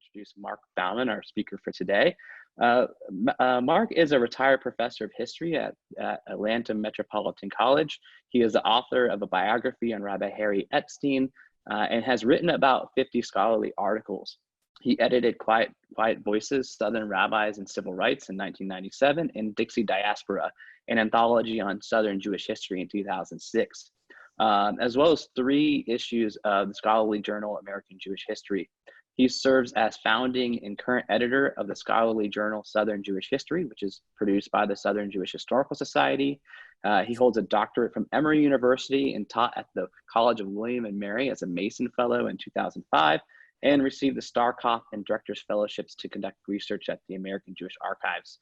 introduce Mark Bauman, our speaker for today. Mark is a retired professor of history at Atlanta Metropolitan College. He is the author of a biography on Rabbi Harry Epstein and has written about 50 scholarly articles. He edited Quiet Voices, Southern Rabbis and Civil Rights in 1997 and Dixie Diaspora, an anthology on Southern Jewish history in 2006, as well as 3 issues of the scholarly journal American Jewish History. He serves as founding and current editor of the scholarly journal Southern Jewish History, which is produced by the Southern Jewish Historical Society. He holds a doctorate from Emory University and taught at the College of William and Mary as a Mason Fellow in 2005, and received the Starkoff and Director's Fellowships to conduct research at the American Jewish Archives.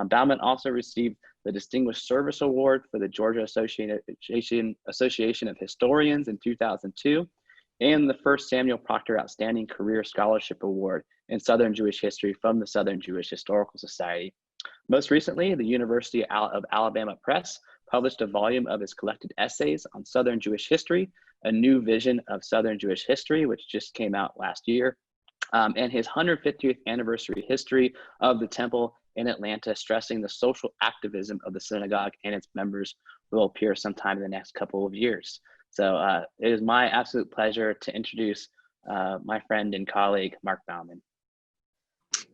Bauman also received the Distinguished Service Award for the Georgia Association of Historians in 2002, and the first Samuel Proctor Outstanding Career Scholarship Award in Southern Jewish History from the Southern Jewish Historical Society. Most recently, the University of Alabama Press published a volume of his collected essays on Southern Jewish history, A New Vision of Southern Jewish History, which just came out last year, and his 150th anniversary history of the temple in Atlanta, stressing the social activism of the synagogue and its members, will appear sometime in the next couple of years. So it is my absolute pleasure to introduce my friend and colleague, Mark Bauman.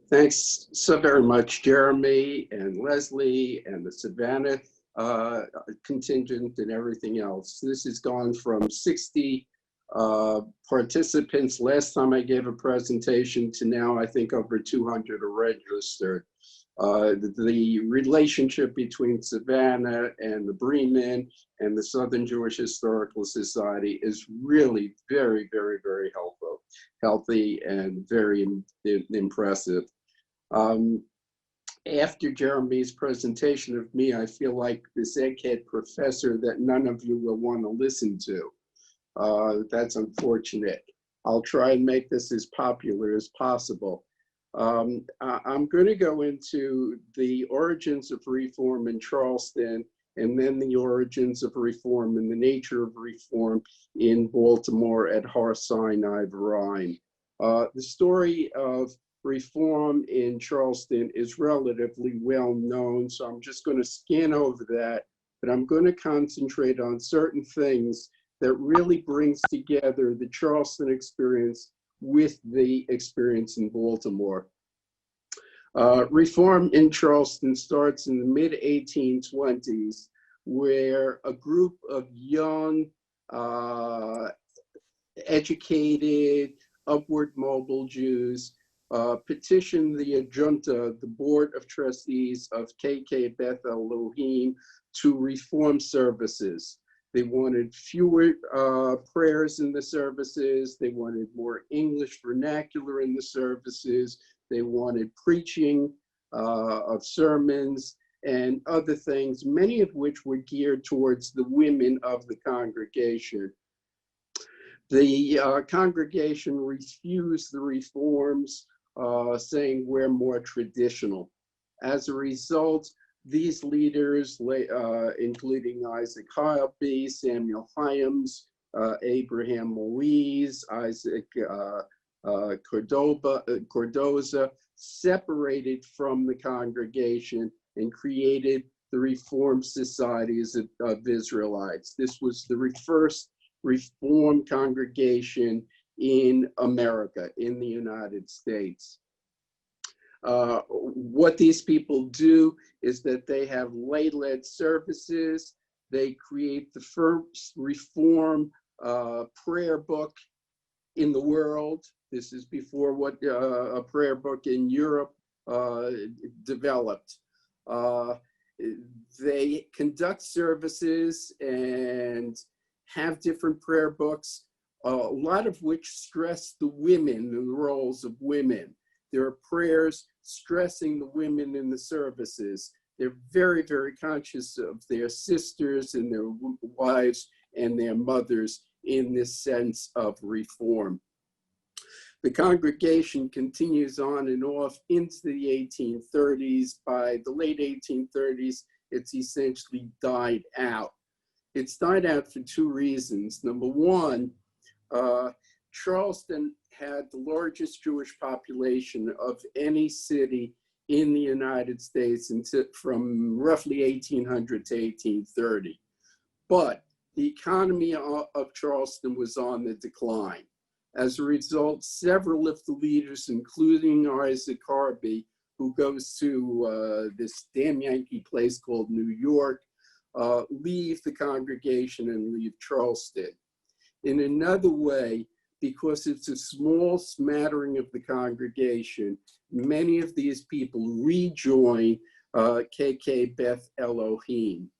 Thanks so very much, Jeremy and Leslie and the Savannah contingent and everything else. This has gone from 60 participants last time I gave a presentation to now I think over 200 are registered. The relationship between Savannah and the Breman and the Southern Jewish Historical Society is really very, very, very healthy and very impressive. After Jeremy's presentation of me, I feel like this egghead professor that none of you will want to listen to. That's unfortunate. I'll try and make this as popular as possible. I'm going to go into the origins of reform in Charleston, and then the origins of reform and the nature of reform in Baltimore at Har Sinai Rhine. The story of reform in Charleston is relatively well known, so I'm just going to scan over that, but I'm going to concentrate on certain things that really brings together the Charleston experience with the experience in Baltimore. Reform in Charleston starts in the mid-1820s, where a group of young, educated, upward mobile Jews petitioned the Adjunta, the Board of Trustees of KK Beth Elohim, to reform services. They wanted fewer prayers in the services. They wanted more English vernacular in the services. They wanted preaching of sermons and other things, many of which were geared towards the women of the congregation. The congregation refused the reforms, saying we're more traditional. As a result, these leaders, including Isaac Heilby, Samuel Hyams, Abraham Moise, Isaac Cardoza, separated from the congregation and created the Reform Societies of Israelites. This was the first Reform congregation in America, in the United States. What these people do is that they have lay-led services. They create the first Reform prayer book in the world. This is before what a prayer book in Europe developed. They conduct services and have different prayer books, a lot of which stress the women and the roles of women. There are prayers stressing the women in the services. They're very, very conscious of their sisters and their wives and their mothers in this sense of reform. The congregation continues on and off into the 1830s. By the late 1830s, it's essentially died out. It's died out for 2 reasons. Number one, Charleston had the largest Jewish population of any city in the United States from roughly 1800 to 1830. But the economy of Charleston was on the decline. As a result, several of the leaders, including Isaac Harvey, who goes to this damn Yankee place called New York, leave the congregation and leave Charleston. In another way, because it's a small smattering of the congregation, many of these people rejoin KK Beth Elohim.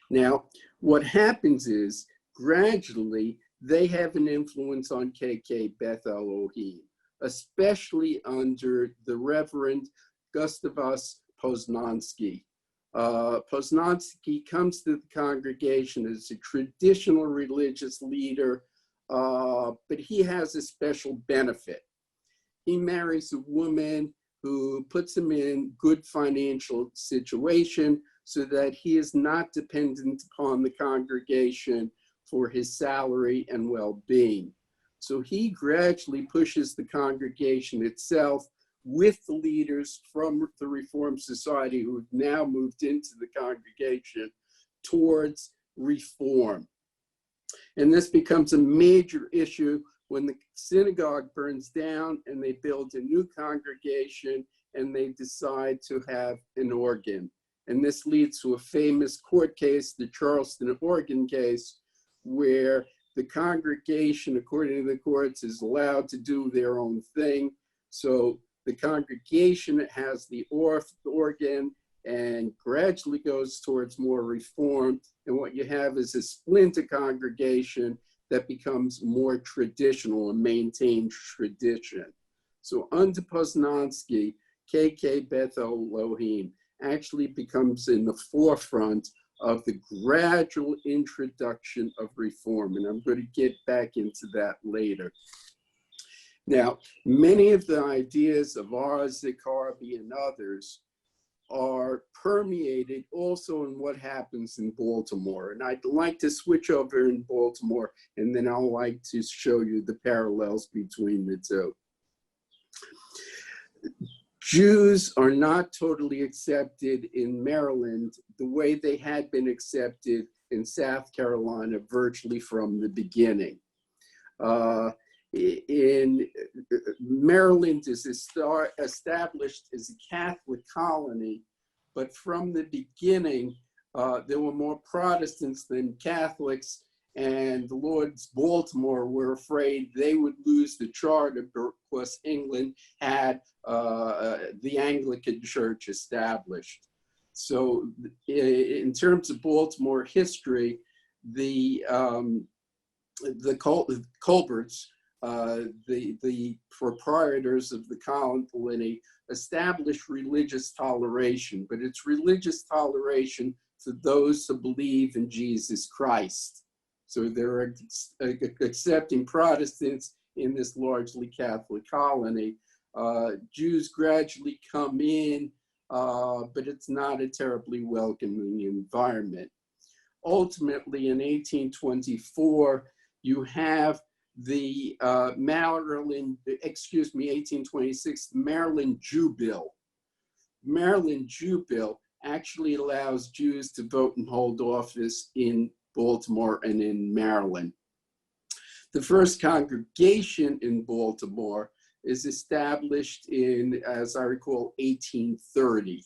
Now, what happens is, gradually, they have an influence on KK Beth Elohim, especially under the Reverend Gustavus Poznański. Poznański comes to the congregation as a traditional religious leader, but he has a special benefit. He marries a woman who puts him in good financial situation so that he is not dependent upon the congregation for his salary and well-being. So he gradually pushes the congregation itself with the leaders from the Reform Society who have now moved into the congregation towards reform. And this becomes a major issue when the synagogue burns down and they build a new congregation and they decide to have an organ. And this leads to a famous court case, the Charleston of Organ case, where the congregation, according to the courts, is allowed to do their own thing. So the congregation has the organ and gradually goes towards more reform. And what you have is a splinter congregation that becomes more traditional and maintains tradition. So under Poznański, KK Beth Elohim actually becomes in the forefront of the gradual introduction of reform. And I'm going to get back into that later. Now, many of the ideas of Isaac Harvey and others are permeated also in what happens in Baltimore. And I'd like to switch over in Baltimore, and then I'll like to show you the parallels between the two. Jews are not totally accepted in Maryland the way they had been accepted in South Carolina virtually from the beginning. In Maryland is established as a Catholic colony, but from the beginning, there were more Protestants than Catholics, and the Lords Baltimore were afraid they would lose the charter because England had the Anglican Church established. So in terms of Baltimore history, the Colberts, the proprietors of the colony, established religious toleration, but it's religious toleration to those who believe in Jesus Christ. So they're accepting Protestants in this largely Catholic colony. Jews gradually come in, but it's not a terribly welcoming environment. Ultimately, in 1824, you have the 1826 Maryland Jew Bill. Maryland Jew Bill actually allows Jews to vote and hold office in Baltimore and in Maryland. The first congregation in Baltimore is established in, as I recall, 1830.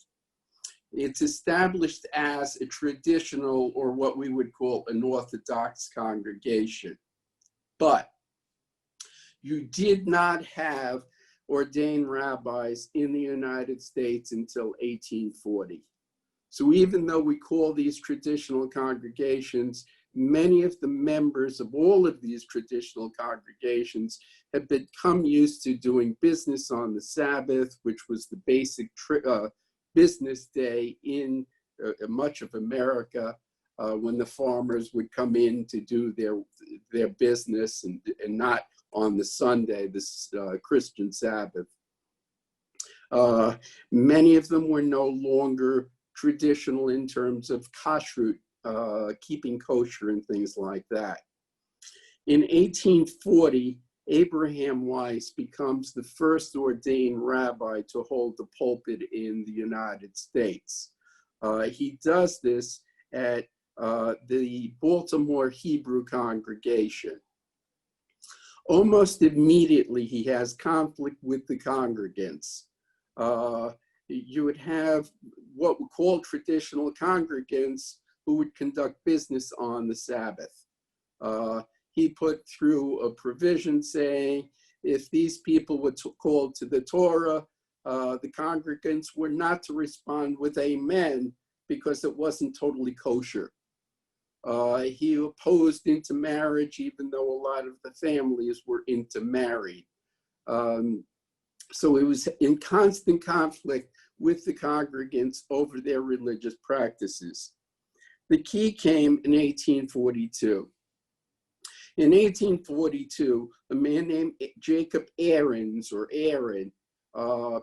It's established as a traditional, or what we would call an Orthodox congregation. But you did not have ordained rabbis in the United States until 1840. So even though we call these traditional congregations, many of the members of all of these traditional congregations have become used to doing business on the Sabbath, which was the basic business day in much of America, when the farmers would come in to do their business and not on the Sunday, this Christian Sabbath. Many of them were no longer traditional in terms of kashrut, keeping kosher and things like that. In 1840, Abraham Weiss becomes the first ordained rabbi to hold the pulpit in the United States. He does this at the Baltimore Hebrew congregation. Almost immediately, he has conflict with the congregants. You would have what we call traditional congregants who would conduct business on the Sabbath. He put through a provision saying if these people were called to the Torah, the congregants were not to respond with amen because it wasn't totally kosher. He opposed intermarriage, even though a lot of the families were intermarried. So it was in constant conflict with the congregants over their religious practices. The key came in 1842. In 1842, a man named Jacob Aaron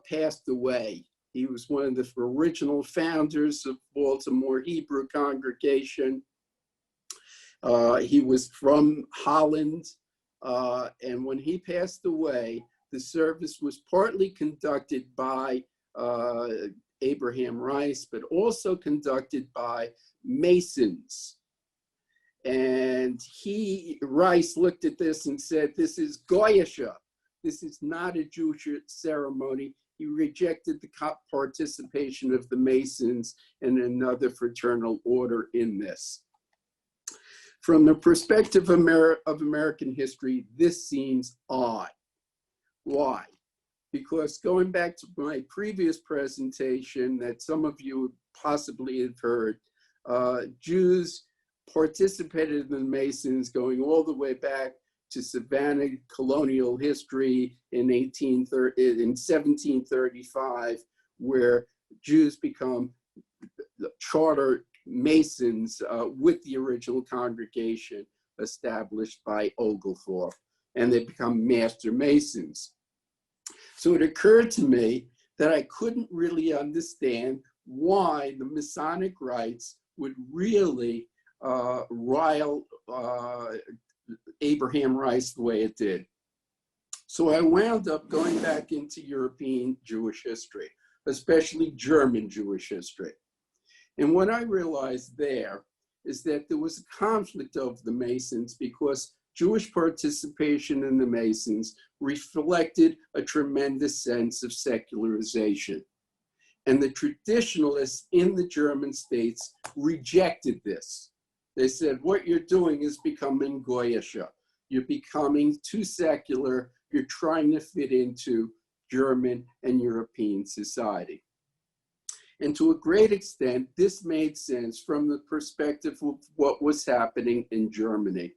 passed away. He was one of the original founders of Baltimore Hebrew congregation. He was from Holland, and when he passed away, the service was partly conducted by Abraham Weiss, but also conducted by Masons. And Weiss looked at this and said, this is Goyisha. This is not a Jewish ceremony. He rejected the participation of the Masons and another fraternal order in this. From the perspective of American history, this seems odd. Why? Because going back to my previous presentation that some of you possibly have heard, Jews participated in the Masons going all the way back to Savannah colonial history in 1735, where Jews become charter Masons with the original congregation established by Oglethorpe, and they become master Masons. So it occurred to me that I couldn't really understand why the Masonic rites would really rile Abraham Weiss the way it did. So I wound up going back into European Jewish history, especially German Jewish history. And what I realized there is that there was a conflict of the Masons because Jewish participation in the Masons reflected a tremendous sense of secularization. And the traditionalists in the German states rejected this. They said, what you're doing is becoming Goyisha. You're becoming too secular. You're trying to fit into German and European society. And to a great extent, this made sense from the perspective of what was happening in Germany.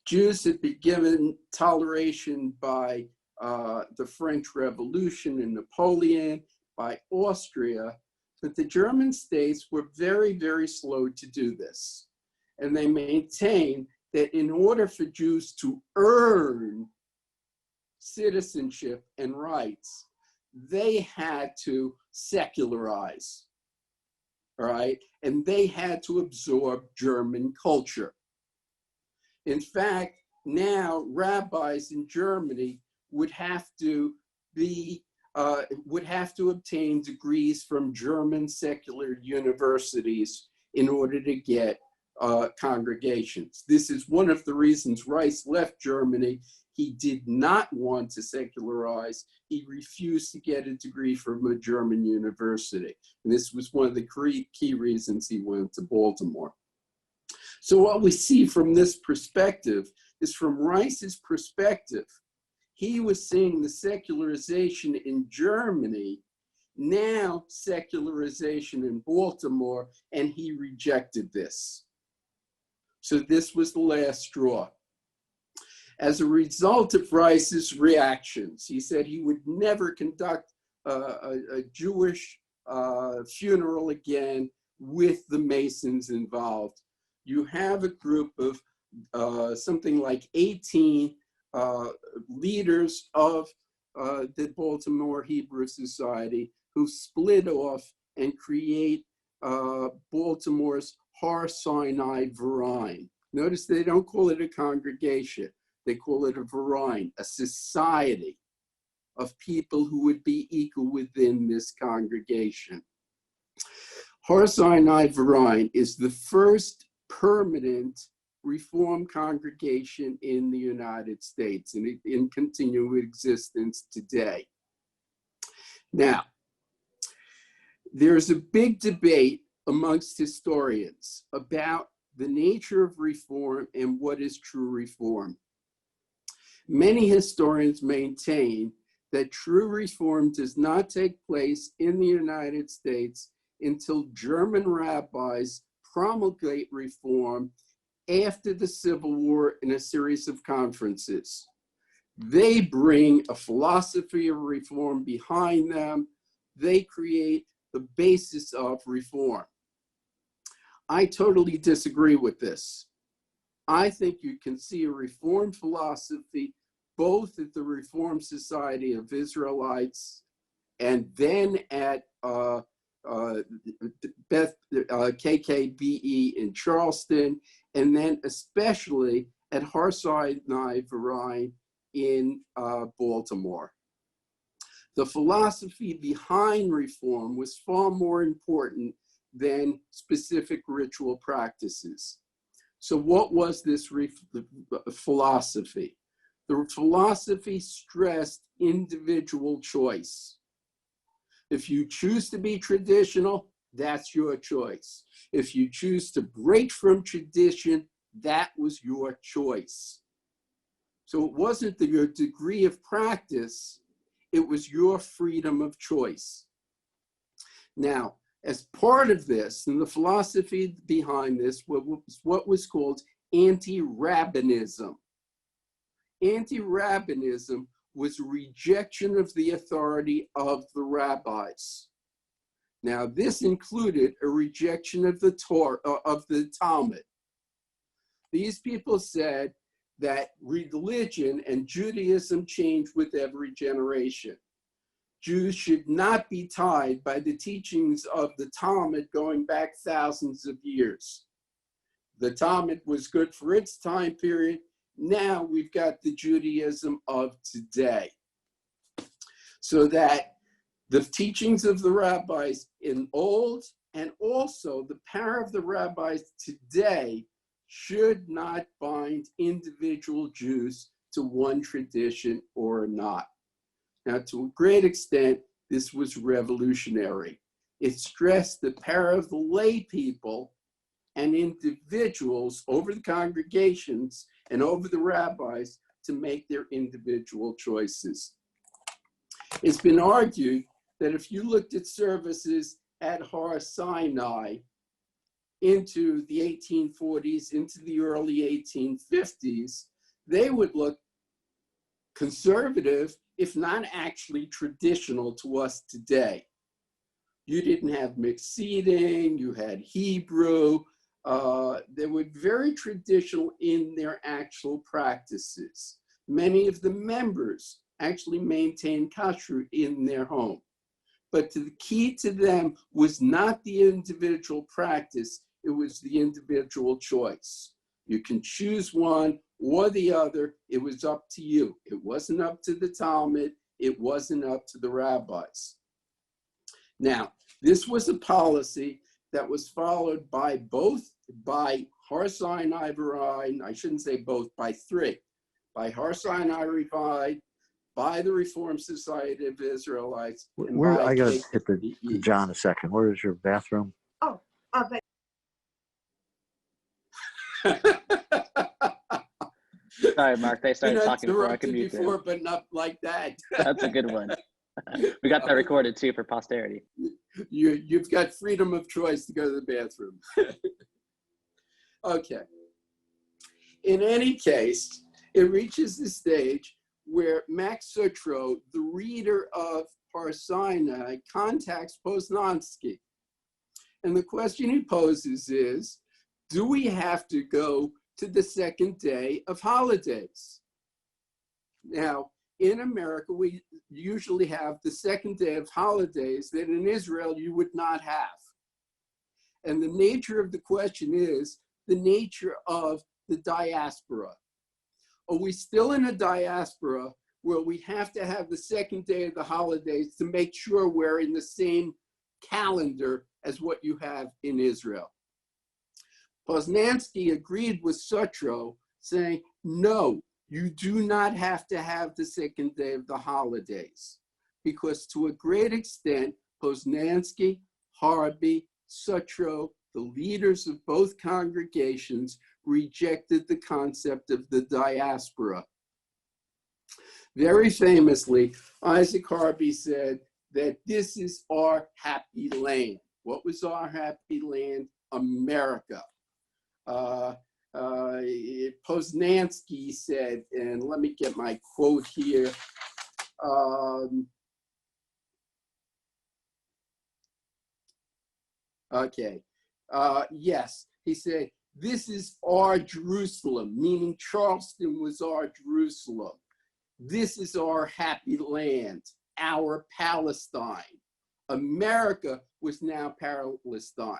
Jews had been given toleration by the French Revolution and Napoleon, by Austria, but the German states were very, very slow to do this. And they maintained that in order for Jews to earn citizenship and rights, they had to secularize, all right? And they had to absorb German culture. In fact, now rabbis in Germany would have to obtain degrees from German secular universities in order to get congregations. This is one of the reasons Weiss left Germany. He did not want to secularize. He refused to get a degree from a German university. And this was one of the key reasons he went to Baltimore. So what we see from this perspective is from Weiss's perspective, he was seeing the secularization in Germany, now secularization in Baltimore, and he rejected this. So this was the last straw. As a result of Weiss's reactions, he said he would never conduct a Jewish funeral again with the Masons involved. You have a group of something like 18 leaders of the Baltimore Hebrew Society who split off and create Baltimore's Har Sinai Verein. Notice they don't call it a congregation. They call it a verein, a society of people who would be equal within this congregation. Har Sinai Verein is the first permanent Reform congregation in the United States and in continuing existence today. Now, there's a big debate amongst historians about the nature of reform and what is true reform. Many historians maintain that true reform does not take place in the United States until German rabbis promulgate reform after the Civil War in a series of conferences. They bring a philosophy of reform behind them. They create the basis of reform. I totally disagree with this. I think you can see a reform philosophy both at the Reform Society of Israelites and then at KKBE in Charleston, and then especially at Har Sinai Verein in Baltimore. The philosophy behind reform was far more important than specific ritual practices. So what was this philosophy? The philosophy stressed individual choice. If you choose to be traditional, that's your choice. If you choose to break from tradition, that was your choice. So it wasn't your degree of practice, it was your freedom of choice. Now, as part of this, and the philosophy behind this was what was called anti-rabbinism. Anti-rabbinism was rejection of the authority of the rabbis. Now, this included a rejection of the Torah, of the Talmud. These people said that religion and Judaism change with every generation. Jews should not be tied by the teachings of the Talmud going back thousands of years. The Talmud was good for its time period. Now we've got the Judaism of today. So that the teachings of the rabbis in old and also the power of the rabbis today should not bind individual Jews to one tradition or not. Now, to a great extent, this was revolutionary. It stressed the power of the lay people and individuals over the congregations and over the rabbis to make their individual choices. It's been argued that if you looked at services at Har Sinai into the 1840s, into the early 1850s, they would look conservative, if not actually traditional to us today. You didn't have mixed seating, you had Hebrew. They were very traditional in their actual practices. Many of the members actually maintained kashrut in their home. But the key to them was not the individual practice, it was the individual choice. You can choose one or the other, it was up to you. It wasn't up to the Talmud, it wasn't up to the rabbis. Now, this was a policy that was followed by Har Sinai Verein, I shouldn't say both, by three. By Har Sinai Verein, by the Reform Society of Israelites. Where I gotta hit the John a second. Where is your bathroom? Oh, but Sorry, Mark, they started talking before I could mute before, them. but not like that. That's a good one. We got that recorded too for posterity. You've got freedom of choice to go to the bathroom. Okay. In any case, it reaches the stage where Max Sutro, the reader of Har Sinai, contacts Poznansky. And the question he poses is, do we have to go to the second day of holidays? Now, in America, we usually have the second day of holidays that in Israel you would not have. And the nature of the question is the nature of the diaspora. Are we still in a diaspora where we have to have the second day of the holidays to make sure we're in the same calendar as what you have in Israel? Poznansky agreed with Sutro, saying, no, you do not have to have the second day of the holidays, because to a great extent, Poznansky, Harvey, Sutro, the leaders of both congregations, rejected the concept of the diaspora. Very famously, Isaac Harvey said that this is our happy land. What was our happy land? America. Poznansky said, and let me get my quote here. Yes, he said, this is our Jerusalem, meaning Charleston was our Jerusalem. This is our happy land, our Palestine. America was now Palestine.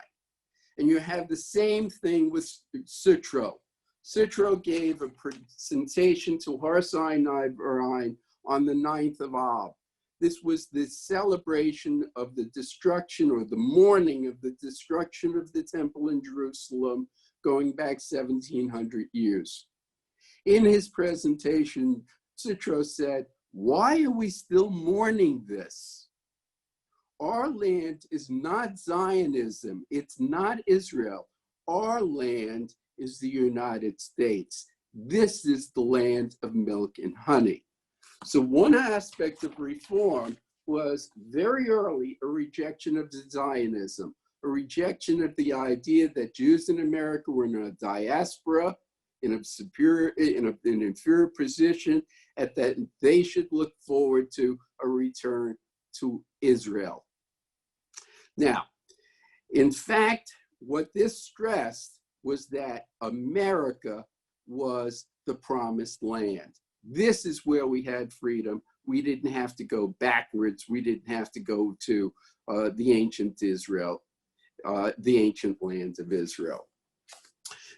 And you have the same thing with Sutro. Sutro gave a presentation to Har Sinai Verein on the 9th of Av. This was the celebration of the destruction, or the mourning of the destruction of the temple in Jerusalem, going back 1700 years. In his presentation, Sutro said, why are we still mourning this? Our land is not Zionism. It's not Israel. Our land is the United States. This is the land of milk and honey. So one aspect of reform was very early a rejection of Zionism, a rejection of the idea that Jews in America were in a diaspora, in an inferior position, and that they should look forward to a return to Israel. Now, in fact, what this stressed was that America was the promised land. This is where we had freedom. We didn't have to go backwards. We didn't have to go to the ancient Israel, the ancient lands of Israel.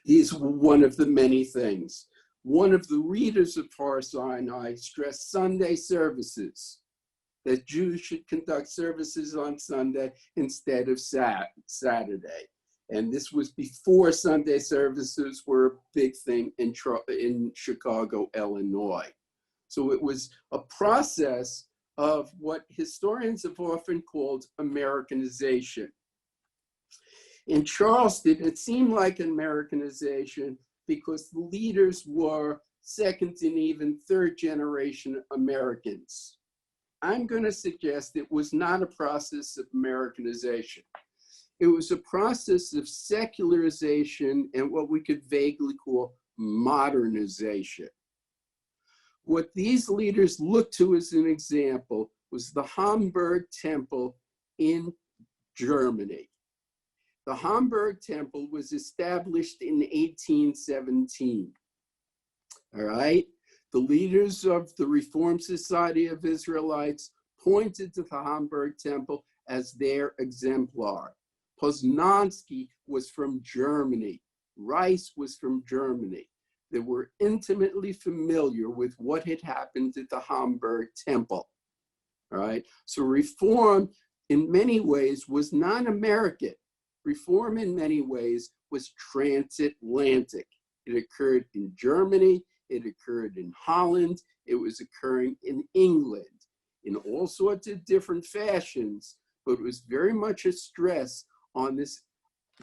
These were one of the many things. One of the readers of Har Sinai stressed Sunday services, that Jews should conduct services on Sunday instead of Saturday. And this was before Sunday services were a big thing in Chicago, Illinois. So it was a process of what historians have often called Americanization. In Charleston, it seemed like Americanization because the leaders were second and even third generation Americans. I'm going to suggest it was not a process of Americanization. It was a process of secularization and what we could vaguely call modernization. What these leaders looked to as an example was the Hamburg Temple in Germany. The Hamburg Temple was established in 1817. All right? The leaders of the Reform Society of Israelites pointed to the Hamburg Temple as their exemplar. Poznansky was from Germany. Weiss was from Germany. They were intimately familiar with what had happened at the Hamburg Temple. All right? So reform, in many ways, was non-American. Reform, in many ways, was transatlantic. It occurred in Germany. It occurred in Holland. It was occurring in England in all sorts of different fashions, but it was very much a stress on this.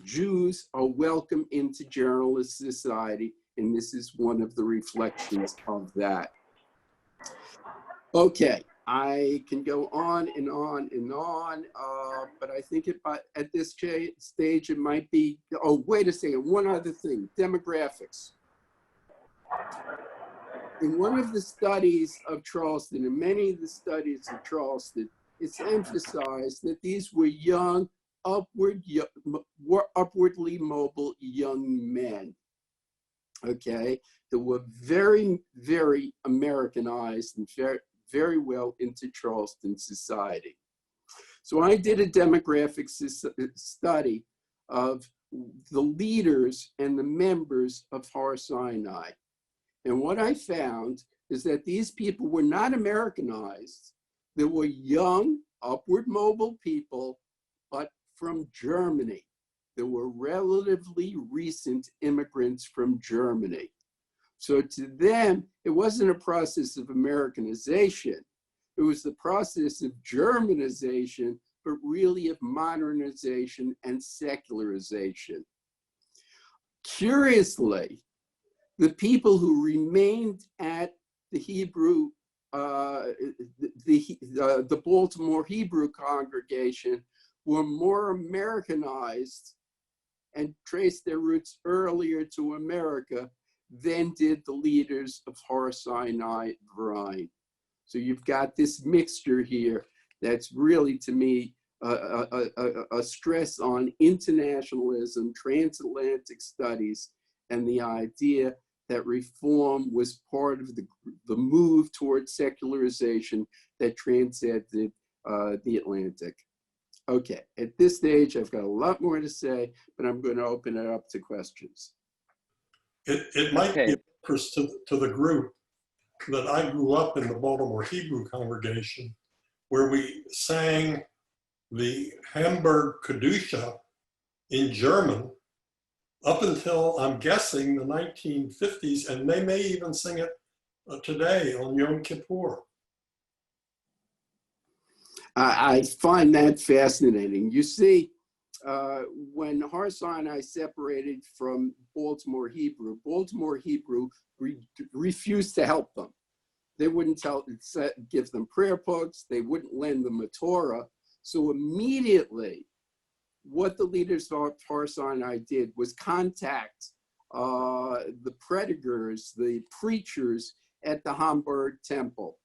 Jews are welcome into journalist society, and this is one of the reflections of that. Okay, I can go on and on and on, but I think at this stage it might be, oh, wait a second, one other thing, demographics. In one of the studies of Charleston, in many of the studies of Charleston, it's emphasized that these were young, upwardly mobile young men, okay, that were very, very Americanized and very well into Charleston society. So I did a demographic study of the leaders and the members of Har Sinai. And what I found is that these people were not Americanized. They were young, upward mobile people, but from Germany. They were relatively recent immigrants from Germany. So to them, it wasn't a process of Americanization. It was the process of Germanization, but really of modernization and secularization. Curiously, the people who remained at the Hebrew, the Baltimore Hebrew congregation were more Americanized and traced their roots earlier to America than did the leaders of Har Sinai Rhine. So you've got this mixture here that's really, to me, a stress on internationalism, transatlantic studies, and the idea that reform was part of the move towards secularization that transcended the Atlantic. Okay, at this stage, I've got a lot more to say, but I'm going to open it up to questions. It might be of interest to the group that I grew up in the Baltimore Hebrew congregation, where we sang the Hamburg Kedusha in German up until, I'm guessing, the 1950s, and they may even sing it today on Yom Kippur. I find that fascinating. You see, when Har Sinai separated from Baltimore Hebrew refused to help them. They wouldn't give them prayer books. They wouldn't lend them a Torah. So immediately, what the leaders of Har Sinai did was contact the predigers, the preachers at the Hamburg Temple.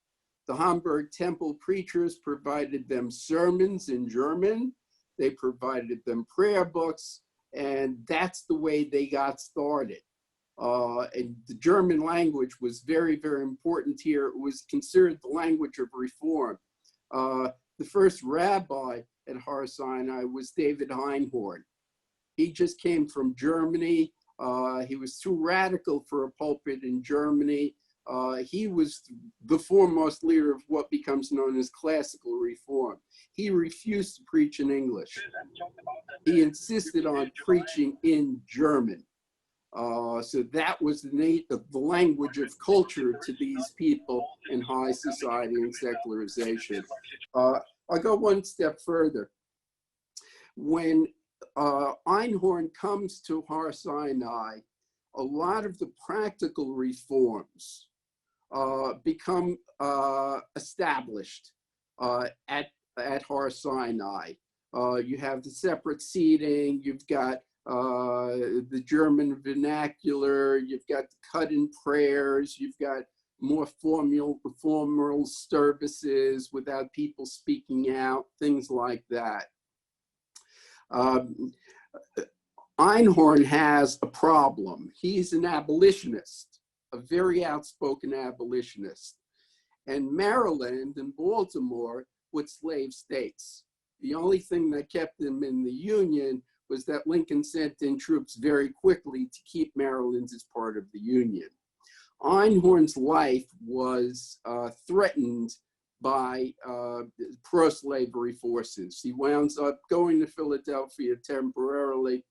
The Hamburg Temple preachers provided them sermons in German. They provided them prayer books, and that's the way they got started. And the German language was very, very important here. It was considered the language of reform. The first rabbi at Har Sinai was David Einhorn. He just came from Germany. He was too radical for a pulpit in Germany. He was the foremost leader of what becomes known as classical reform. He refused to preach in English. He insisted on preaching in German. So that was the language of culture to these people in high society and secularization. I'll go one step further. When Einhorn comes to Har Sinai, a lot of the practical reforms become established at Har Sinai. You have the separate seating, you've got the German vernacular, you've got the cut-in prayers, you've got more formal services without people speaking out, things like that. Einhorn has a problem. He's an abolitionist, a very outspoken abolitionist. And Maryland and Baltimore were slave states. The only thing that kept them in the Union was that Lincoln sent in troops very quickly to keep Maryland as part of the Union. Einhorn's life was threatened by pro-slavery forces. He winds up going to Philadelphia temporarily.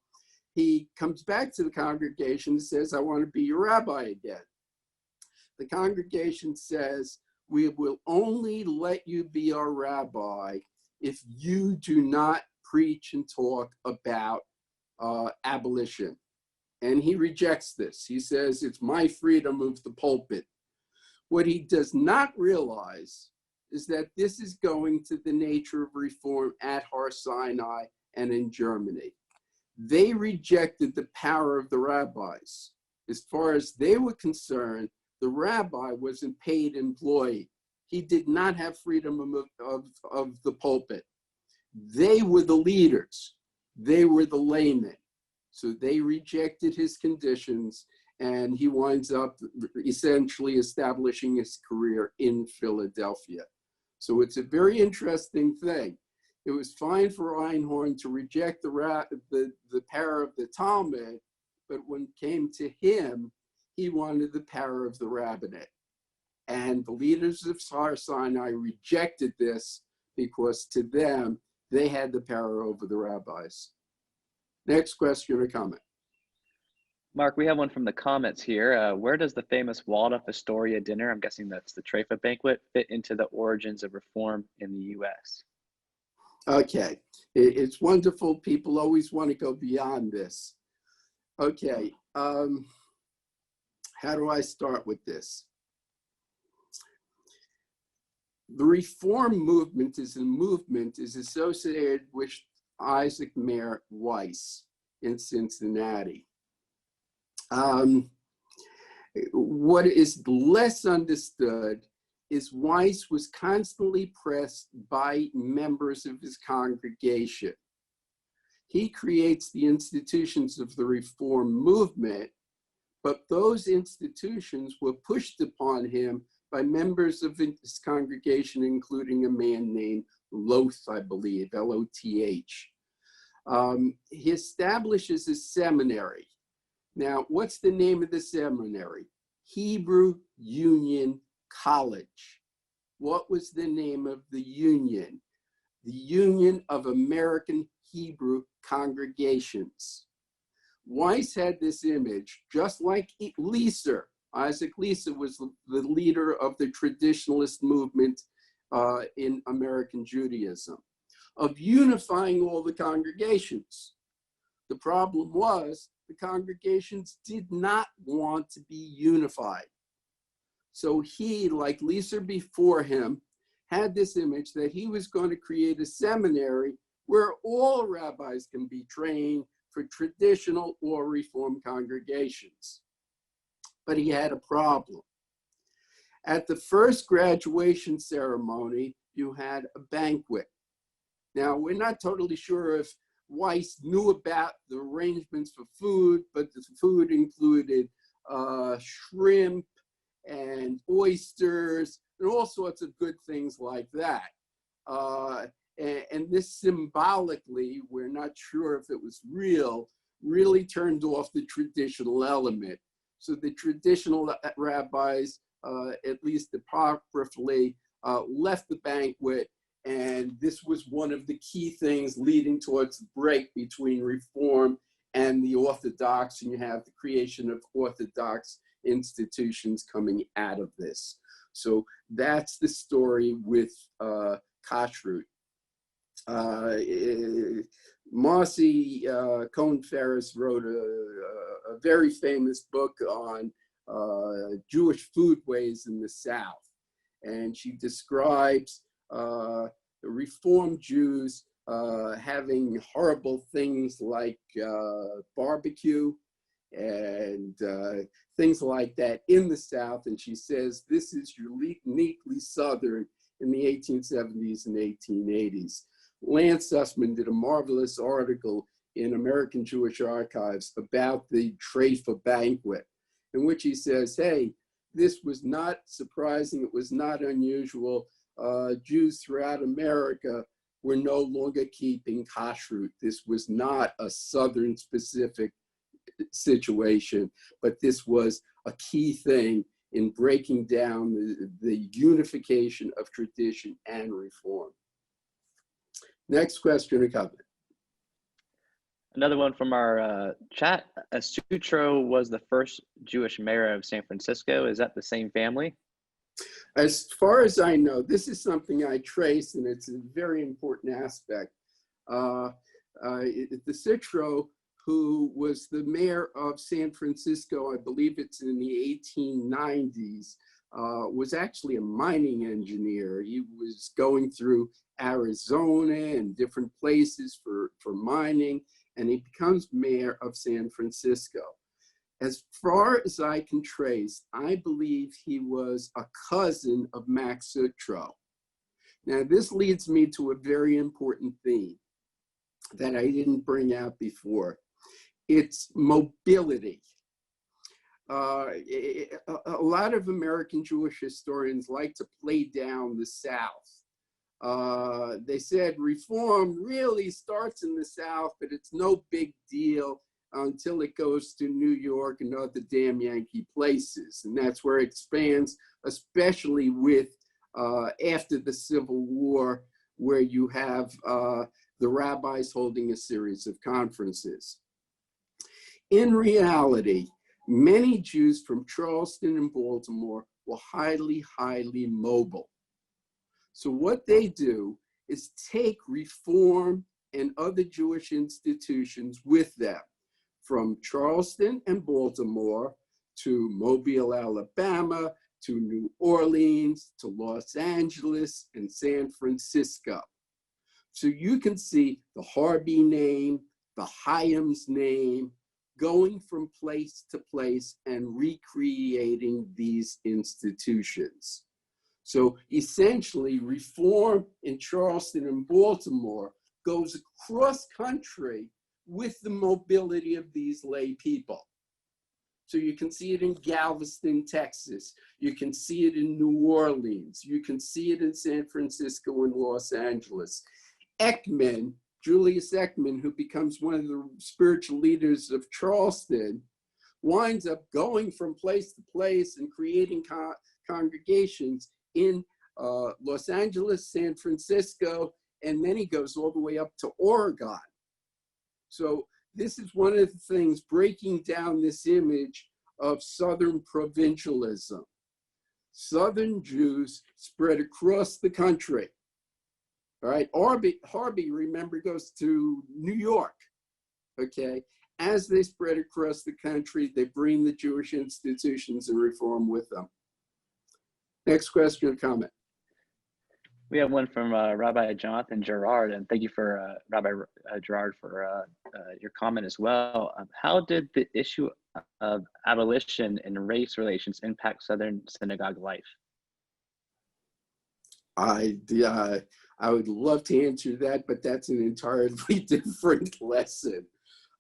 He comes back to the congregation and says, I want to be your rabbi again. The congregation says, we will only let you be our rabbi if you do not preach and talk about abolition. And he rejects this. He says, it's my freedom of the pulpit. What he does not realize is that this is going to the nature of reform at Har Sinai and in Germany. They rejected the power of the rabbis. As far as they were concerned, the rabbi was a paid employee. He did not have freedom of the pulpit. They were the leaders. They were the laymen. So they rejected his conditions, and he winds up essentially establishing his career in Philadelphia. So it's a very interesting thing. It was fine for Einhorn to reject the power of the Talmud, but when it came to him, he wanted the power of the rabbinate. And the leaders of Har Sinai rejected this because to them, they had the power over the rabbis. Next question or comment. Mark, we have one from the comments here. Where does the famous Waldorf Astoria dinner, I'm guessing that's the Trefa banquet, fit into the origins of reform in the US? Okay, it's wonderful. People always want to go beyond this. Okay, how do I start with this? The reform movement is associated with Isaac Mayer Weiss in Cincinnati. What is less understood is Weiss was constantly pressed by members of his congregation. He creates the institutions of the reform movement, but those institutions were pushed upon him by members of his congregation, including a man named Loth, I believe, L-O-T-H. He establishes a seminary. Now, what's the name of the seminary? Hebrew Union College. What was the name of the union? The Union of American Hebrew Congregations. Weiss had this image, just like Leeser. Isaac Leeser was the leader of the traditionalist movement in American Judaism, of unifying all the congregations. The problem was the congregations did not want to be unified. So he, like Leeser before him, had this image that he was going to create a seminary where all rabbis can be trained for traditional or reform congregations. But he had a problem. At the first graduation ceremony, you had a banquet. Now, we're not totally sure if Weiss knew about the arrangements for food, but the food included shrimp and oysters and all sorts of good things like that. And this symbolically, we're not sure if it was real, really turned off the traditional element. So the traditional rabbis, at least apocryphally, left the banquet, and this was one of the key things leading towards the break between Reform and the Orthodox, and you have the creation of Orthodox institutions coming out of this. So that's the story with kashrut. Marcy Cohen-Ferris wrote a very famous book on Jewish foodways in the South, and she describes the Reform Jews having horrible things like barbecue and things like that in the South. And she says this is uniquely Southern in the 1870s and 1880s. Lance Sussman did a marvelous article in American Jewish Archives about the Trefa banquet, in which he says, hey, this was not surprising, it was not unusual. Jews throughout America were no longer keeping kashrut. This was not a Southern specific situation, but this was a key thing in breaking down the unification of tradition and reform. Next question or comment. Another one from our chat. Sutro was the first Jewish mayor of San Francisco. Is that the same family? As far as I know, this is something I trace, and it's a very important aspect. The Sutro, who was the mayor of San Francisco, I believe it's in the 1890s, was actually a mining engineer. He was going through Arizona and different places for mining, and he becomes mayor of San Francisco. As far as I can trace, I believe he was a cousin of Max Sutro. Now, this leads me to a very important theme that I didn't bring out before. It's mobility. A lot of American Jewish historians like to play down the South. They said reform really starts in the South, but it's no big deal. until it goes to New York and other damn Yankee places. And that's where it expands, especially with after the Civil War, where you have the rabbis holding a series of conferences. In reality, many Jews from Charleston and Baltimore were highly, highly mobile. So what they do is take Reform and other Jewish institutions with them, from Charleston and Baltimore to Mobile, Alabama, to New Orleans, to Los Angeles and San Francisco. So you can see the Harvey name, the Hyams name, going from place to place and recreating these institutions. So essentially, Reform in Charleston and Baltimore goes across country with the mobility of these lay people. So you can see it in Galveston, Texas. You can see it in New Orleans. You can see it in San Francisco and Los Angeles. Ekman, Julius Ekman, who becomes one of the spiritual leaders of Charleston, winds up going from place to place and creating congregations in Los Angeles, San Francisco, and then he goes all the way up to Oregon. So this is one of the things breaking down this image of Southern provincialism. Southern Jews spread across the country. All right, Harvey, remember, goes to New York, okay? As they spread across the country, they bring the Jewish institutions and Reform with them. Next question or comment. We have one from Rabbi Jonathan Gerard, and thank you for Rabbi Gerard for your comment as well. How did the issue of abolition and race relations impact Southern synagogue life? I would love to answer that, but that's an entirely different lesson.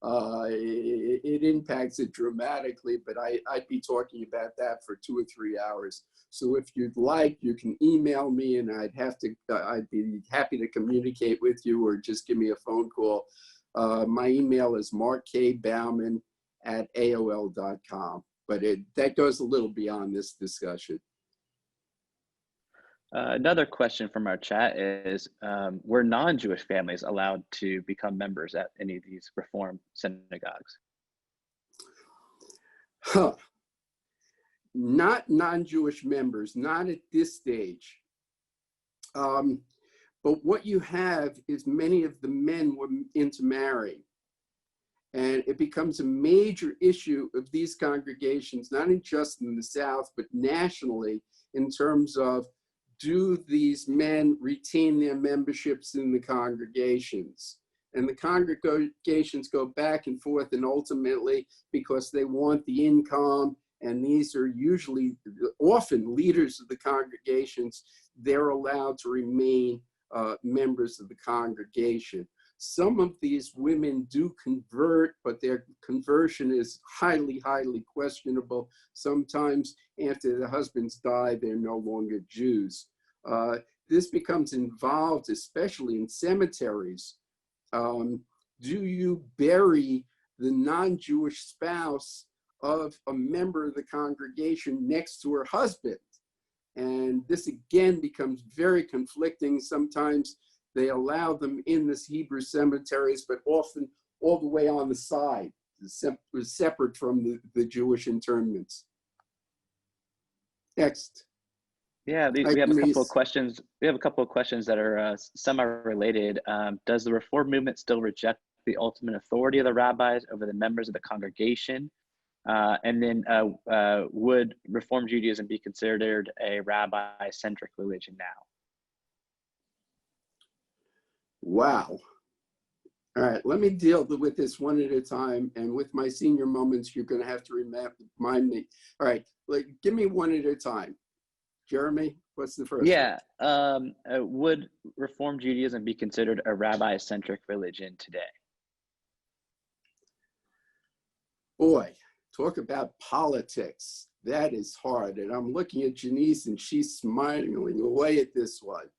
It impacts it dramatically, but I'd be talking about that for 2 or 3 hours. So if you'd like, you can email me, and I'd be happy to communicate with you, or just give me a phone call. My email is markkbauman@aol.com, but that goes a little beyond this discussion. Another question from our chat is, were non-Jewish families allowed to become members at any of these Reform synagogues? Not non-Jewish members, not at this stage. But what you have is many of the men were intermarrying. And it becomes a major issue of these congregations, not just in the South, but nationally, in terms of, do these men retain their memberships in the congregations? And the congregations go back and forth, and ultimately, because they want the income, and these are usually often leaders of the congregations, they're allowed to remain members of the congregation. Some of these women do convert, but their conversion is highly, highly questionable. Sometimes after the husbands die, they're no longer Jews. This becomes involved, especially in cemeteries. Do you bury the non-Jewish spouse of a member of the congregation next to her husband? And this again becomes very conflicting. Sometimes they allow them in this Hebrew cemeteries, but often all the way on the side, separate from the Jewish interments. Next. Yeah, we have a couple of questions. We have a couple of questions that are semi-related. Does the Reform movement still reject the ultimate authority of the rabbis over the members of the congregation? And then would Reform Judaism be considered a rabbi-centric religion now? Wow. All right, let me deal with this one at a time. And with my senior moments, you're going to have to remind me. All right, give me one at a time. Jeremy, what's the first one? Would Reform Judaism be considered a rabbi-centric religion today? Boy, talk about politics. That is hard. And I'm looking at Janice, and she's smiling away at this one.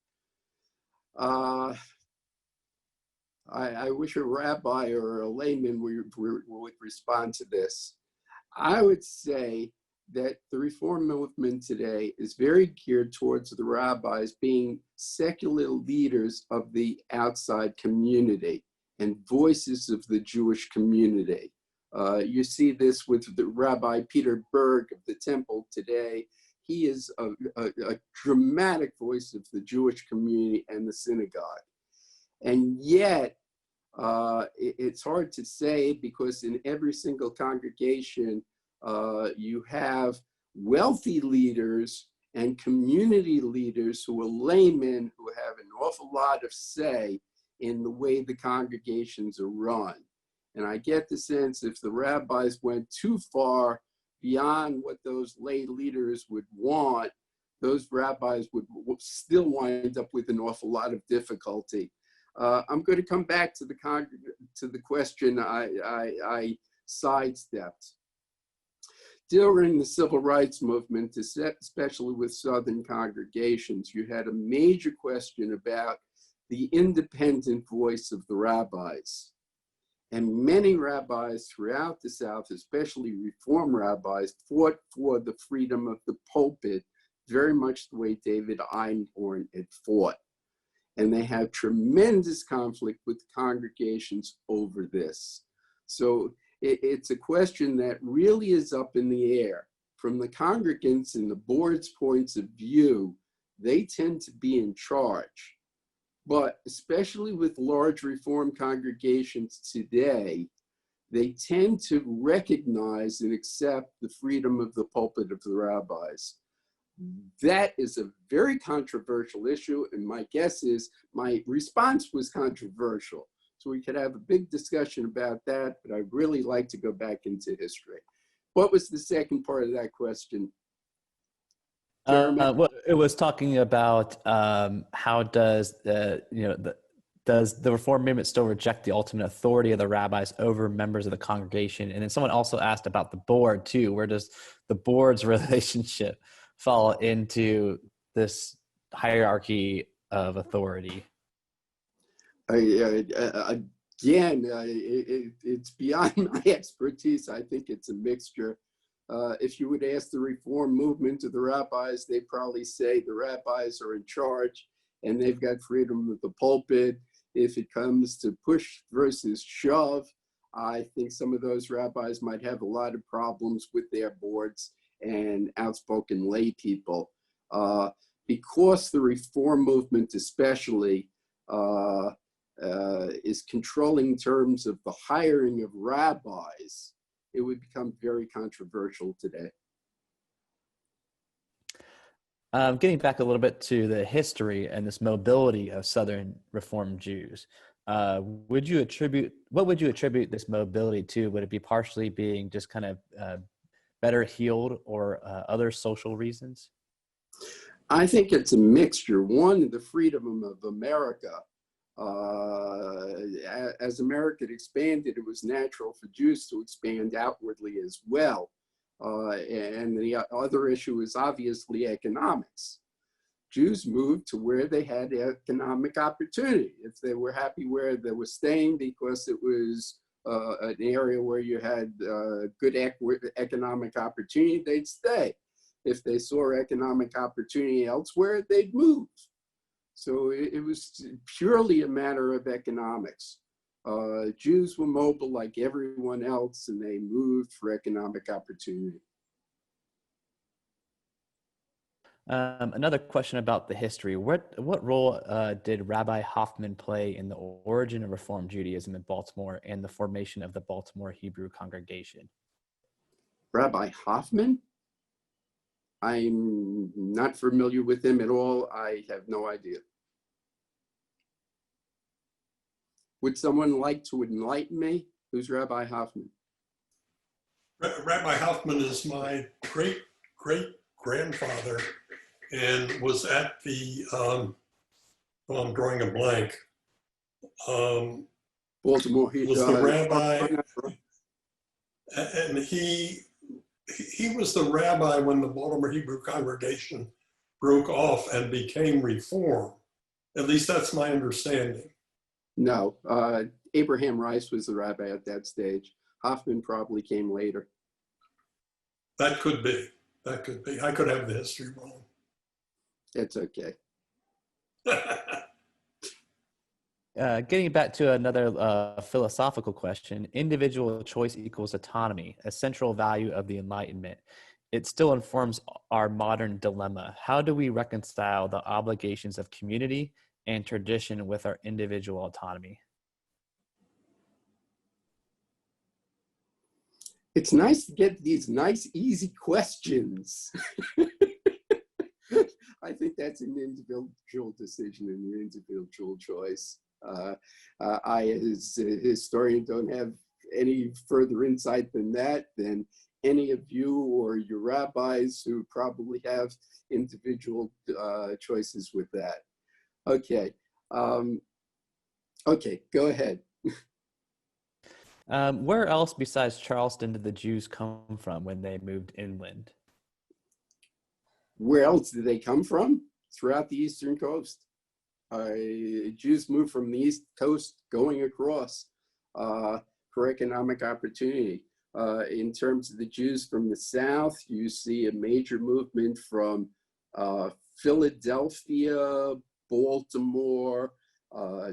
I wish a rabbi or a layman would respond to this. I would say that the reform movement today is very geared towards the rabbis being secular leaders of the outside community and voices of the Jewish community. You see this with the Rabbi Peter Berg of the Temple today. He is a dramatic voice of the Jewish community and the synagogue. And yet, it's hard to say, because in every single congregation, you have wealthy leaders and community leaders who are laymen who have an awful lot of say in the way the congregations are run. And I get the sense if the rabbis went too far beyond what those lay leaders would want, those rabbis would still wind up with an awful lot of difficulty. I'm going to come back to the question I sidestepped. During the civil rights movement, especially with Southern congregations, you had a major question about the independent voice of the rabbis. And many rabbis throughout the South, especially Reform rabbis, fought for the freedom of the pulpit, very much the way David Einhorn had fought. And they had tremendous conflict with congregations over this. So it's a question that really is up in the air. From the congregants and the board's points of view, they tend to be in charge. But especially with large Reform congregations today, they tend to recognize and accept the freedom of the pulpit of the rabbis. That is a very controversial issue, and my guess is my response was controversial. So we could have a big discussion about that, but I'd really like to go back into history. What was the second part of that question? Well, it was talking about how does does the Reform movement still reject the ultimate authority of the rabbis over members of the congregation? And then someone also asked about the board too. Where does the board's relationship fall into this hierarchy of authority? Again, it's beyond my expertise. I think it's a mixture. If you would ask the Reform movement of the rabbis, they'd probably say the rabbis are in charge and they've got freedom of the pulpit. If it comes to push versus shove, I think some of those rabbis might have a lot of problems with their boards and outspoken lay people. Because the Reform movement especially is controlling terms of the hiring of rabbis, it would become very controversial today. Getting back a little bit to the history and this mobility of Southern Reform Jews, what would you attribute this mobility to? Would it be partially being just kind of better healed, or other social reasons? I think it's a mixture. One, the freedom of America. As America expanded, it was natural for Jews to expand outwardly as well. And the other issue is obviously economics. Jews moved to where they had economic opportunity. If they were happy where they were staying because it was an area where you had good economic opportunity, they'd stay. If they saw economic opportunity elsewhere, they'd move. So it was purely a matter of economics. Jews were mobile like everyone else, and they moved for economic opportunity. Another question about the history. What role did Rabbi Hoffman play in the origin of Reform Judaism in Baltimore and the formation of the Baltimore Hebrew congregation? Rabbi Hoffman? I'm not familiar with him at all. I have no idea. Would someone like to enlighten me? Who's Rabbi Hoffman? Rabbi Hoffman is my great-great-grandfather and was at the, I'm drawing a blank. Baltimore. Was the rabbi, and he was the rabbi when the Baltimore Hebrew congregation broke off and became Reform. At least that's my understanding. No, Abraham Rice was the rabbi at that stage. Hoffman probably came later. That could be. That could be. I could have the history wrong. It's okay. Getting back to another philosophical question, individual choice equals autonomy, a central value of the Enlightenment. It still informs our modern dilemma. How do we reconcile the obligations of community and tradition with our individual autonomy? It's nice to get these nice, easy questions. I think that's an individual decision and an individual choice. I, as a historian, don't have any further insight than that, than any of you or your rabbis who probably have individual choices with that. Okay. Okay, go ahead. Where else besides Charleston did the Jews come from when they moved inland? Where else did they come from? Throughout the Eastern Coast. Jews moved from the East Coast going across for economic opportunity. In terms of the Jews from the South, you see a major movement from Philadelphia, Baltimore,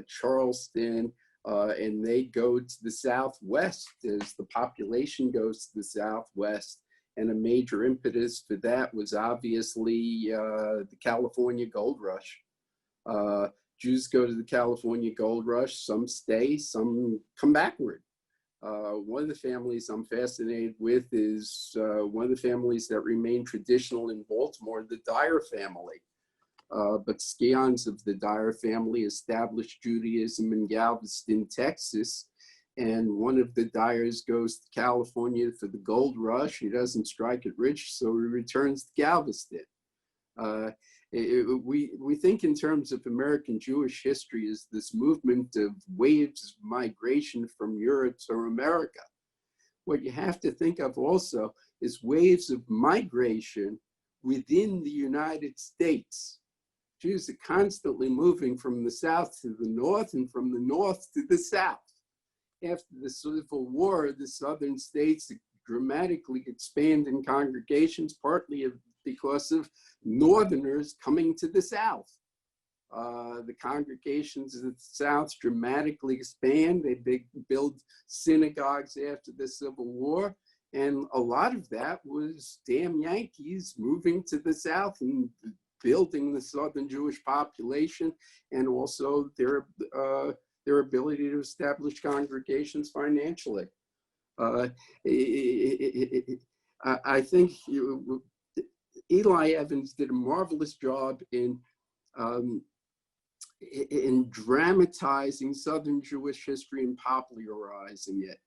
Charleston, and they go to the Southwest as the population goes to the Southwest. And a major impetus for that was obviously the California Gold Rush. Jews go to the California Gold Rush, some stay, some come backward. One of the families I'm fascinated with is one of the families that remain traditional in Baltimore, the Dyer family. But scions of the Dyer family established Judaism in Galveston, Texas. And one of the Dyers goes to California for the gold rush. He doesn't strike it rich, so he returns to Galveston. We think in terms of American Jewish history as this movement of waves of migration from Europe to America. What you have to think of also is waves of migration within the United States. Jews are constantly moving from the south to the north and from the north to the south. After the Civil War, the southern states dramatically expand in congregations, partly because of northerners coming to the south. The congregations of the south dramatically expand. They build synagogues after the Civil War. And a lot of that was damn Yankees moving to the south and building the southern Jewish population, and also their ability to establish congregations financially. I think Eli Evans did a marvelous job in dramatizing Southern Jewish history and popularizing it.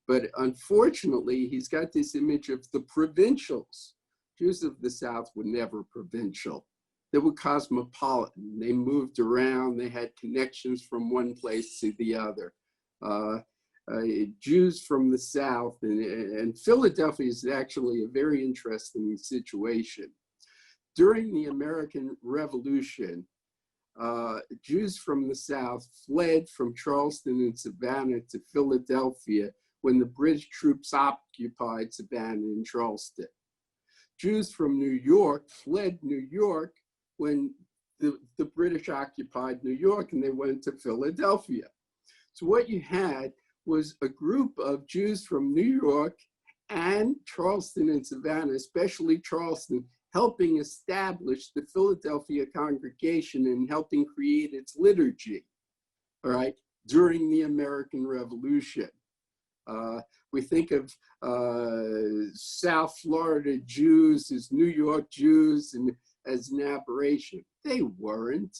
But unfortunately, he's got this image of the provincials. Jews of the South were never provincial. They were cosmopolitan. They moved around. They had connections from one place to the other. Jews from the South, and Philadelphia is actually a very interesting situation. During the American Revolution, Jews from the South fled from Charleston and Savannah to Philadelphia when the British troops occupied Savannah and Charleston. Jews from New York fled New York when the British occupied New York, and they went to Philadelphia. So what you had was a group of Jews from New York and Charleston and Savannah, especially Charleston, helping establish the Philadelphia congregation and helping create its liturgy, all right, during the American Revolution. We think of South Florida Jews as New York Jews and as an aberration. They weren't,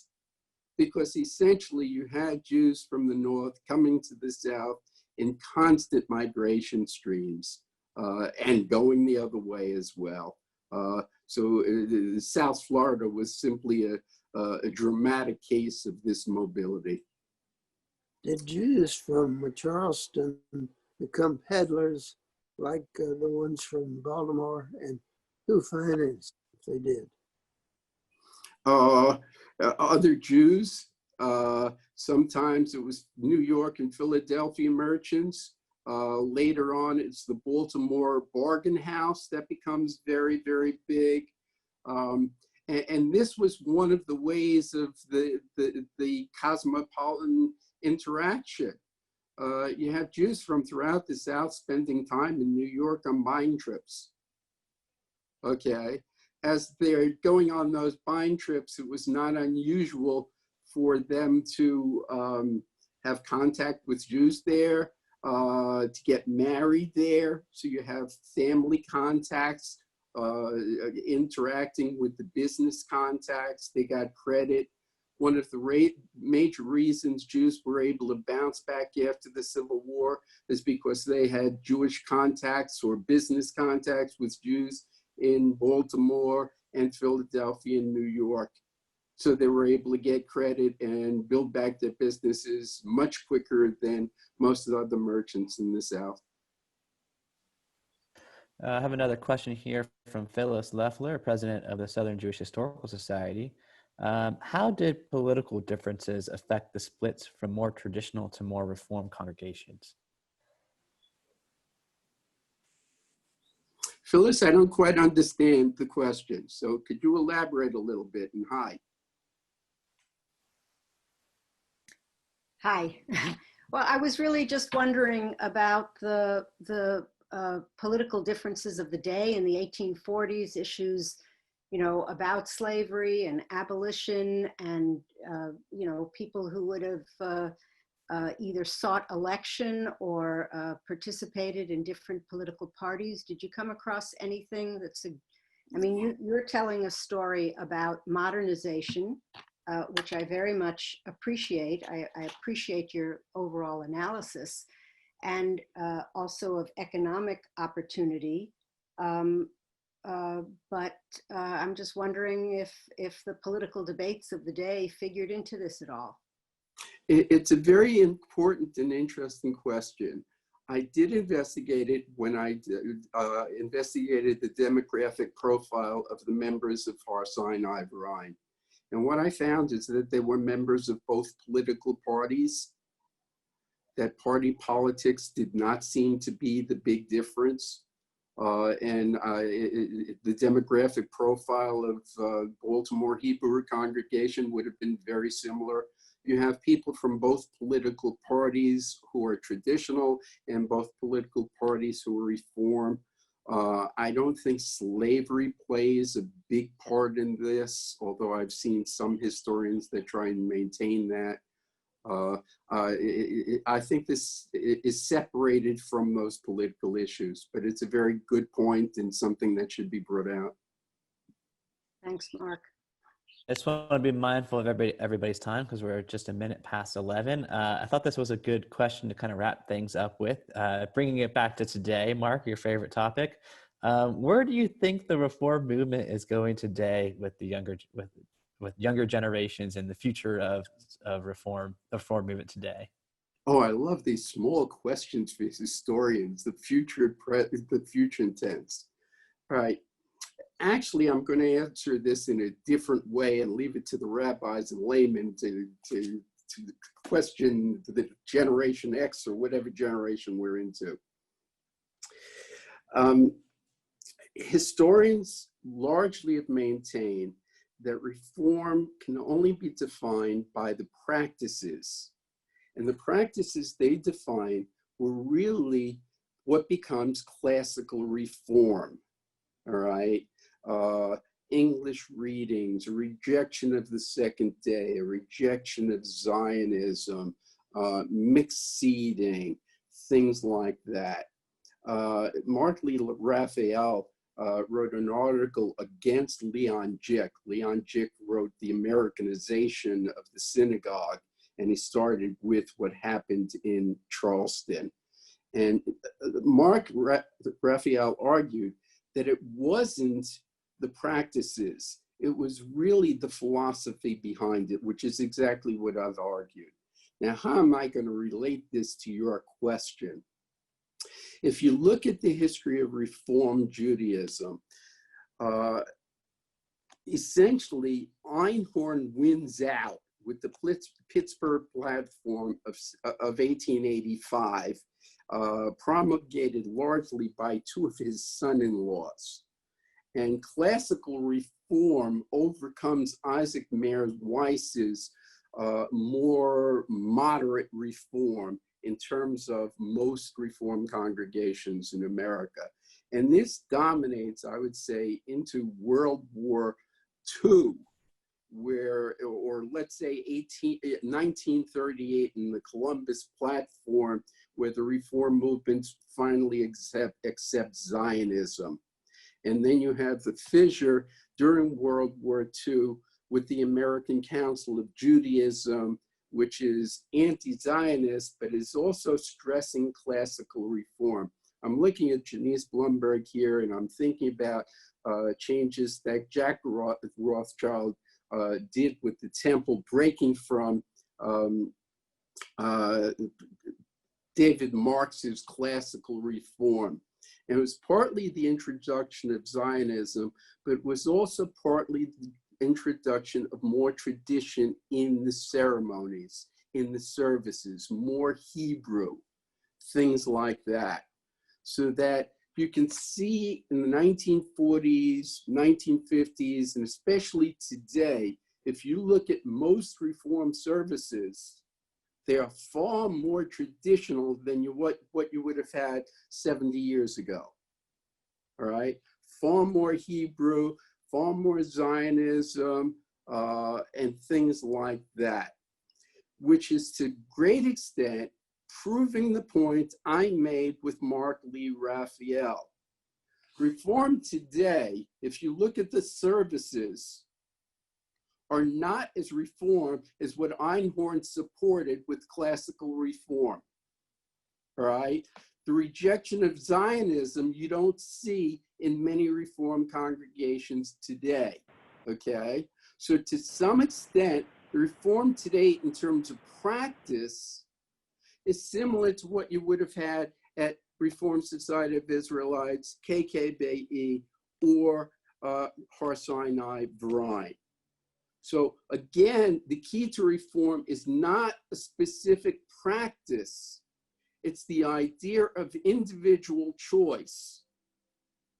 because essentially you had Jews from the North coming to the South in constant migration streams and going the other way as well. So South Florida was simply a dramatic case of this mobility. Did Jews from Charleston become peddlers like the ones from Baltimore, and who financed if they did? Other Jews, Sometimes it was New York and Philadelphia merchants. Later on, it's the Baltimore bargain house that becomes very, very big. And this was one of the ways of the cosmopolitan interaction. You have Jews from throughout the South spending time in New York on buying trips. Okay, as they're going on those buying trips, it was not unusual for them to have contact with Jews there, to get married there. So you have family contacts, interacting with the business contacts. They got credit. One of the major reasons Jews were able to bounce back after the Civil War is because they had Jewish contacts or business contacts with Jews in Baltimore and Philadelphia and New York. So they were able to get credit and build back their businesses much quicker than most of the other merchants in the South. I have another question here from Phyllis Leffler, president of the Southern Jewish Historical Society. How did political differences affect the splits from more traditional to more Reform congregations? Phyllis, I don't quite understand the question. So could you elaborate a little bit? And hi. Hi. Well, I was really just wondering about the political differences of the day in the 1840s, issues, you know, about slavery and abolition, and you know, people who would have either sought election or participated in different political parties. Did you come across anything that's I mean, you're telling a story about modernization, which I very much appreciate. I appreciate your overall analysis, and also of economic opportunity. But I'm just wondering if the political debates of the day figured into this at all. It's a very important and interesting question. I did investigate it when I investigated the demographic profile of the members of Har Sinai Verein. And what I found is that they were members of both political parties, that party politics did not seem to be the big difference. The demographic profile of Baltimore Hebrew congregation would have been very similar. You have people from both political parties who are traditional and both political parties who are Reform. I don't think slavery plays a big part in this, although I've seen some historians that try and maintain that. I think this is separated from those political issues, but it's a very good point and something that should be brought out. Thanks, Mark. I just want to be mindful of everybody's time because we're just a minute past 11. I thought this was a good question to kind of wrap things up with. Bringing it back to today, Mark, your favorite topic. Where do you think the Reform movement is going today with the younger generations and the future of the Reform movement today? Oh, I love these small questions for historians, the future tense. All right. Actually, I'm going to answer this in a different way and leave it to the rabbis and laymen to question the generation X or whatever generation we're into. Historians largely have maintained that Reform can only be defined by the practices. And the practices they define were really what becomes classical Reform, all right? English readings, a rejection of the Second Day, a rejection of Zionism, mixed seeding, things like that. Mark Lee Raphael wrote an article against Leon Jick. Leon Jick wrote The Americanization of the Synagogue, and he started with what happened in Charleston. And Mark Raphael argued that it wasn't the practices, it was really the philosophy behind it, which is exactly what I've argued. Now, how am I going to relate this to your question? If you look at the history of Reform Judaism, essentially Einhorn wins out with the Pittsburgh Platform of 1885, promulgated largely by two of his son-in-laws. And classical reform overcomes Isaac Mayer Weiss's more moderate reform in terms of most Reform congregations in America. And this dominates, I would say, into World War II, where, or let's say 1938 in the Columbus Platform, where the Reform movement finally accepts Zionism. And then you have the fissure during World War II with the American Council of Judaism, which is anti-Zionist, but is also stressing classical reform. I'm looking at Janice Blumberg here, and I'm thinking about changes that Jack Rothschild did with the temple, breaking from David Marx's classical reform. And it was partly the introduction of Zionism, but it was also partly the introduction of more tradition in the ceremonies, in the services, more Hebrew, things like that. So that you can see in the 1940s, 1950s, and especially today, if you look at most Reform services, they are far more traditional than what you would have had 70 years ago, all right? Far more Hebrew, far more Zionism, and things like that, which is to a great extent proving the point I made with Mark Lee Raphael. Reform today, if you look at the services, are not as reform as what Einhorn supported with classical reform, all right? The rejection of Zionism you don't see in many Reform congregations today, okay? So to some extent, the Reform today in terms of practice is similar to what you would have had at Reformed Society of Israelites, KKBE, or Har Sinai Vrine. So again, the key to reform is not a specific practice. It's the idea of individual choice,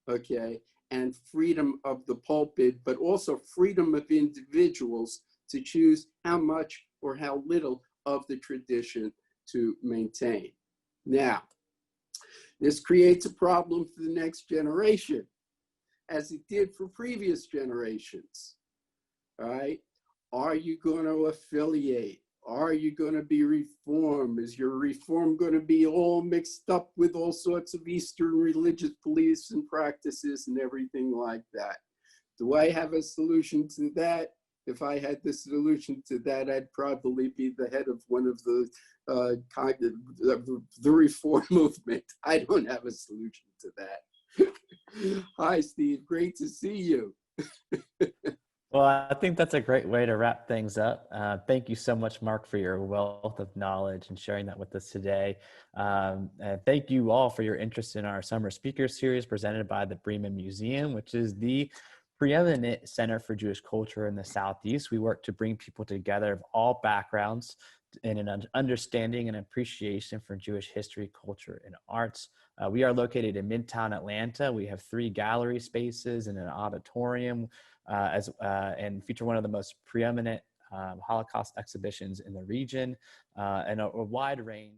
okay, and freedom of the pulpit, but also freedom of individuals to choose how much or how little of the tradition to maintain. Now, this creates a problem for the next generation, as it did for previous generations. All right, are you going to affiliate? Are you going to be Reform? Is your Reform going to be all mixed up with all sorts of Eastern religious beliefs and practices and everything like that? Do I have a solution to that? If I had the solution to that, I'd probably be the head of one of the Reform movement. I don't have a solution to that. Hi, Steve. Great to see you. Well, I think that's a great way to wrap things up. Thank you so much, Mark, for your wealth of knowledge and sharing that with us today. And thank you all for your interest in our summer speaker series presented by the Breman Museum, which is the preeminent center for Jewish culture in the Southeast. We work to bring people together of all backgrounds in an understanding and appreciation for Jewish history, culture, and arts. We are located in Midtown Atlanta. We have 3 gallery spaces and an auditorium, and feature one of the most preeminent Holocaust exhibitions in the region, and a wide range